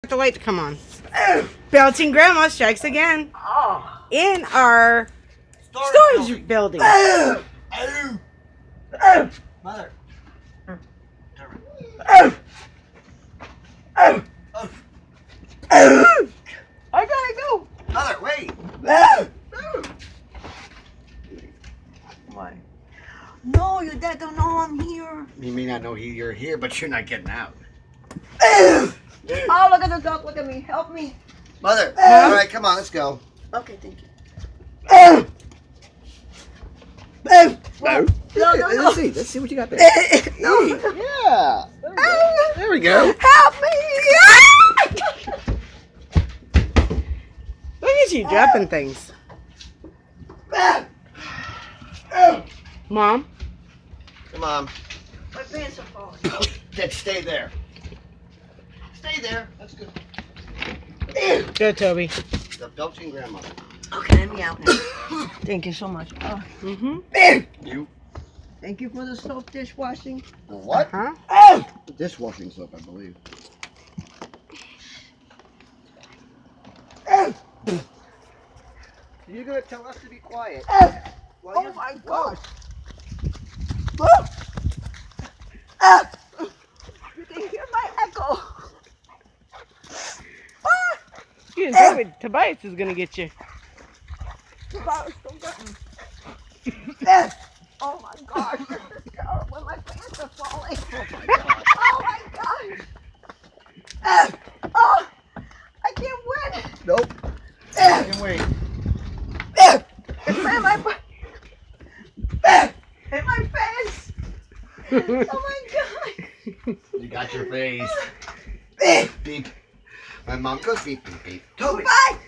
the light to come on. Belching Grandma strikes again. In our storage building. Mother. I gotta go. Mother, wait. Why? No, your dad don't know I'm here. He may not know you're here, but you're not getting out. Oh, look at the dog. Look at me. Help me. Mother, all right, come on, let's go. Okay, thank you. No. No. Let's see what you got there. Yeah. There we go. Help me! Look at you dropping things. Mom? Come on. My pants are falling. Dad, stay there. Stay there. That's good. Good, Toby. The belching grandmother. Okay, let me out now. Thank you so much. Mm-hmm. You? Thank you for the soap dishwashing. The what? Huh? The dishwashing soap, I believe. You're gonna tell us to be quiet. Oh my gosh. You can hear my echo. You didn't tell me Tobias is gonna get you. Oh my gosh. When my pants are falling. Oh my God. Oh my gosh. Oh, I can't win. Nope. Can't wait. It's in my face. Oh my god. You got your face. Beep. My mom goes beep, beep, beep. Toby. Bye.